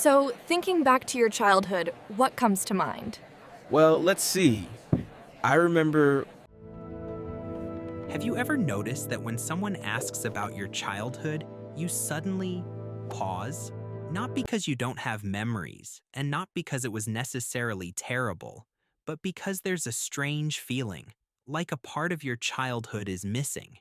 So, thinking back to your childhood, what comes to mind? Well, let's see. I remember. Have you ever noticed that when someone asks about your childhood, you suddenly pause? Not because you don't have memories, and not because it was necessarily terrible, but because there's a strange feeling, like a part of your childhood is missing.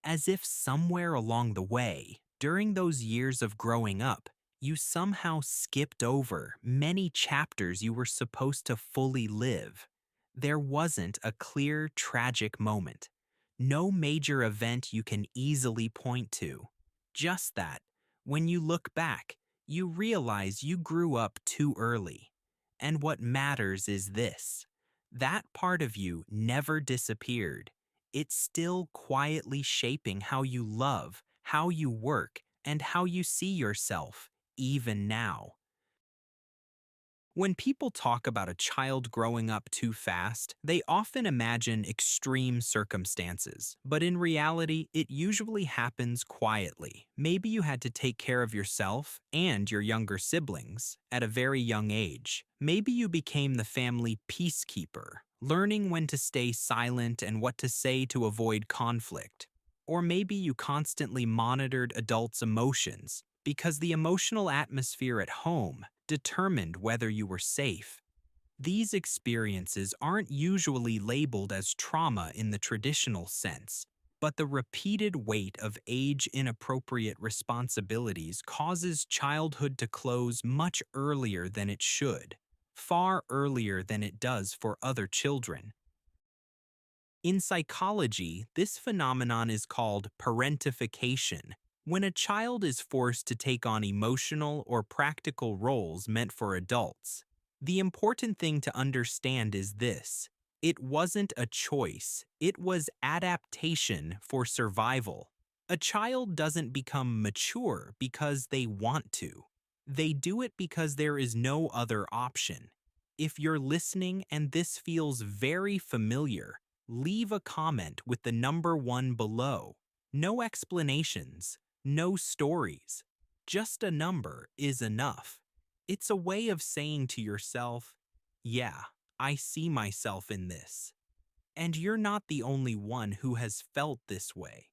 As if somewhere along the way, during those years of growing up, you somehow skipped over many chapters you were supposed to fully live. There wasn't a clear, tragic moment. No major event you can easily point to. Just that, when you look back, you realize you grew up too early. And what matters is this: that part of you never disappeared. It's still quietly shaping how you love, how you work, and how you see yourself, even now. When people talk about a child growing up too fast, they often imagine extreme circumstances. But in reality, it usually happens quietly. Maybe you had to take care of yourself and your younger siblings at a very young age. Maybe you became the family peacekeeper, learning when to stay silent and what to say to avoid conflict. Or maybe you constantly monitored adults' emotions because the emotional atmosphere at home determined whether you were safe. These experiences aren't usually labeled as trauma in the traditional sense, but the repeated weight of age-inappropriate responsibilities causes childhood to close much earlier than it should, far earlier than it does for other children. In psychology, this phenomenon is called parentification, when a child is forced to take on emotional or practical roles meant for adults. The important thing to understand is this: it wasn't a choice, it was adaptation for survival. A child doesn't become mature because they want to. They do it because there is no other option. If you're listening and this feels very familiar, leave a comment with the number 1 below. No explanations, no stories. Just a number is enough. It's a way of saying to yourself, yeah, I see myself in this. And you're not the only one who has felt this way.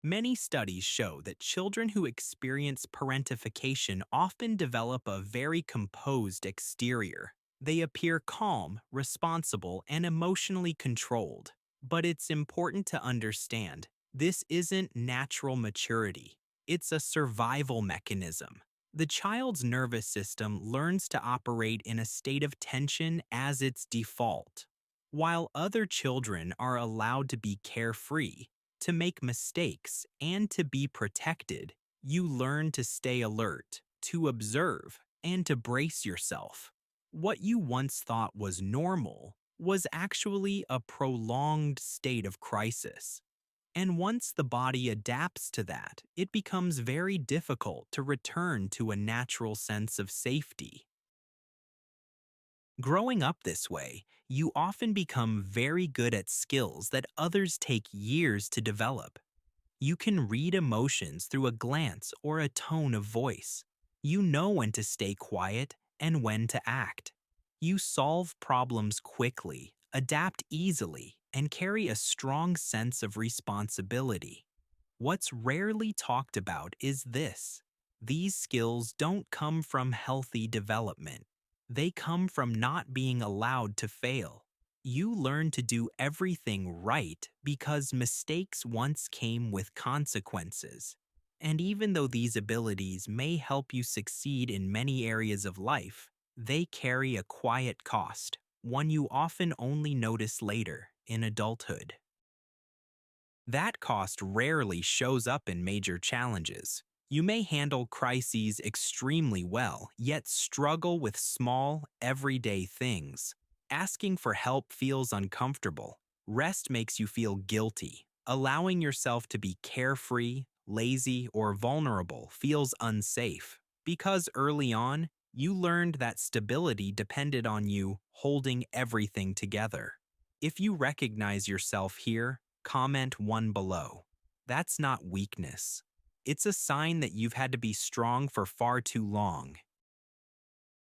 Many studies show that children who experience parentification often develop a very composed exterior. They appear calm, responsible, and emotionally controlled. But it's important to understand, this isn't natural maturity. It's a survival mechanism. The child's nervous system learns to operate in a state of tension as its default. While other children are allowed to be carefree, to make mistakes, and to be protected, you learn to stay alert, to observe, and to brace yourself. What you once thought was normal was actually a prolonged state of crisis. And once the body adapts to that, it becomes very difficult to return to a natural sense of safety. Growing up this way, you often become very good at skills that others take years to develop. You can read emotions through a glance or a tone of voice. You know when to stay quiet and when to act. You solve problems quickly, adapt easily, and carry a strong sense of responsibility. What's rarely talked about is this: these skills don't come from healthy development. They come from not being allowed to fail. You learn to do everything right because mistakes once came with consequences. And even though these abilities may help you succeed in many areas of life, they carry a quiet cost, one you often only notice later in adulthood. That cost rarely shows up in major challenges. You may handle crises extremely well, yet struggle with small, everyday things. Asking for help feels uncomfortable. Rest makes you feel guilty. Allowing yourself to be carefree, lazy, or vulnerable feels unsafe. Because early on, you learned that stability depended on you holding everything together. If you recognize yourself here, comment 1 below. That's not weakness. It's a sign that you've had to be strong for far too long.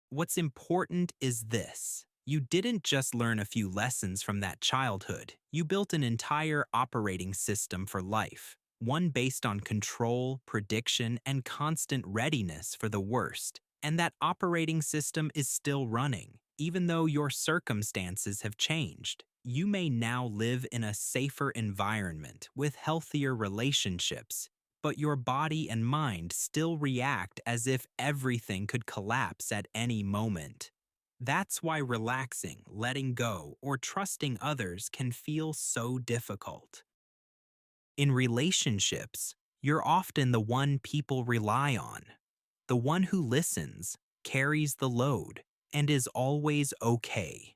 What's important is this. You didn't just learn a few lessons from that childhood. You built an entire operating system for life, one based on control, prediction, and constant readiness for the worst. And that operating system is still running, even though your circumstances have changed. You may now live in a safer environment with healthier relationships, but your body and mind still react as if everything could collapse at any moment. That's why relaxing, letting go, or trusting others can feel so difficult. In relationships, you're often the one people rely on, the one who listens, carries the load, and is always okay.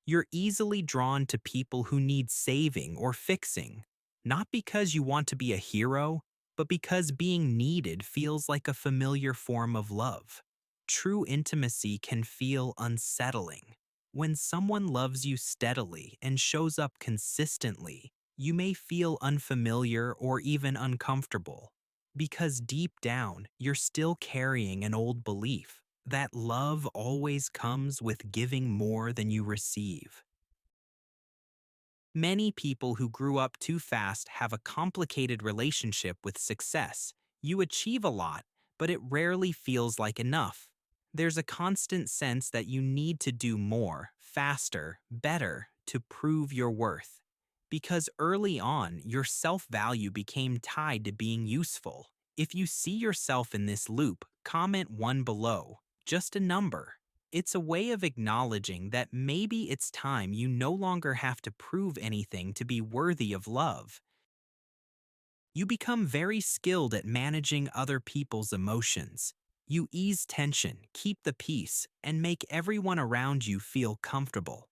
You're easily drawn to people who need saving or fixing, not because you want to be a hero, but because being needed feels like a familiar form of love. True intimacy can feel unsettling. When someone loves you steadily and shows up consistently, you may feel unfamiliar or even uncomfortable, because deep down, you're still carrying an old belief that love always comes with giving more than you receive. Many people who grew up too fast have a complicated relationship with success. You achieve a lot, but it rarely feels like enough. There's a constant sense that you need to do more, faster, better to prove your worth. Because early on, your self-value became tied to being useful. If you see yourself in this loop, comment 1 below. Just a number. It's a way of acknowledging that maybe it's time you no longer have to prove anything to be worthy of love. You become very skilled at managing other people's emotions. You ease tension, keep the peace, and make everyone around you feel comfortable.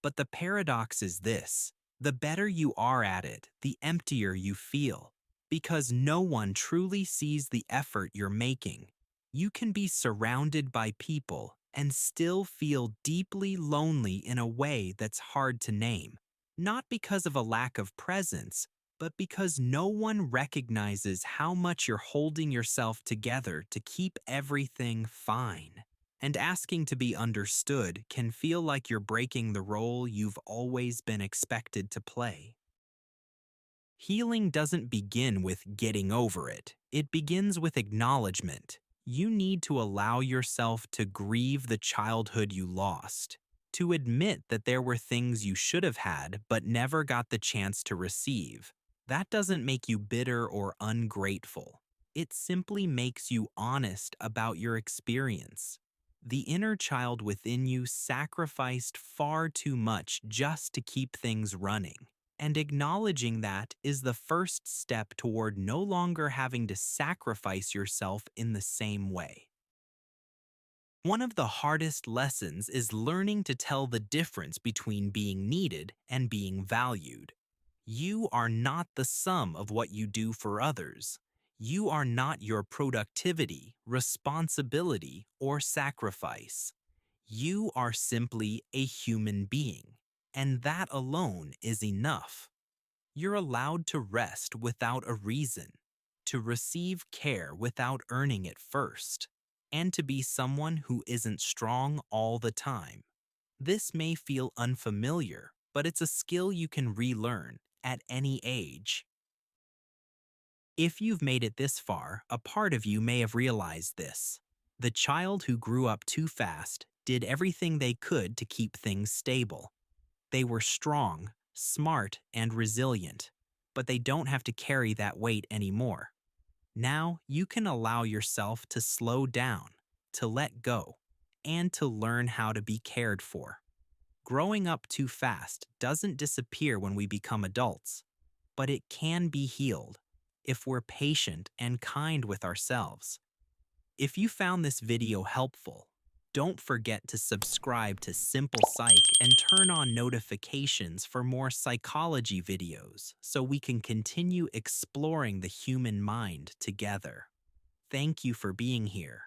But the paradox is this: the better you are at it, the emptier you feel, because no one truly sees the effort you're making. You can be surrounded by people and still feel deeply lonely in a way that's hard to name, not because of a lack of presence, but because no one recognizes how much you're holding yourself together to keep everything fine. And asking to be understood can feel like you're breaking the role you've always been expected to play. Healing doesn't begin with getting over it. It begins with acknowledgement. You need to allow yourself to grieve the childhood you lost, to admit that there were things you should have had but never got the chance to receive. That doesn't make you bitter or ungrateful. It simply makes you honest about your experience. The inner child within you sacrificed far too much just to keep things running. And acknowledging that is the first step toward no longer having to sacrifice yourself in the same way. One of the hardest lessons is learning to tell the difference between being needed and being valued. You are not the sum of what you do for others. You are not your productivity, responsibility, or sacrifice. You are simply a human being, and that alone is enough. You're allowed to rest without a reason, to receive care without earning it first, and to be someone who isn't strong all the time. This may feel unfamiliar, but it's a skill you can relearn at any age. If you've made it this far, a part of you may have realized this. The child who grew up too fast did everything they could to keep things stable. They were strong, smart, and resilient, but they don't have to carry that weight anymore. Now you can allow yourself to slow down, to let go, and to learn how to be cared for. Growing up too fast doesn't disappear when we become adults, but it can be healed if we're patient and kind with ourselves. If you found this video helpful, don't forget to subscribe to SimplePsych and turn on notifications for more psychology videos so we can continue exploring the human mind together. Thank you for being here.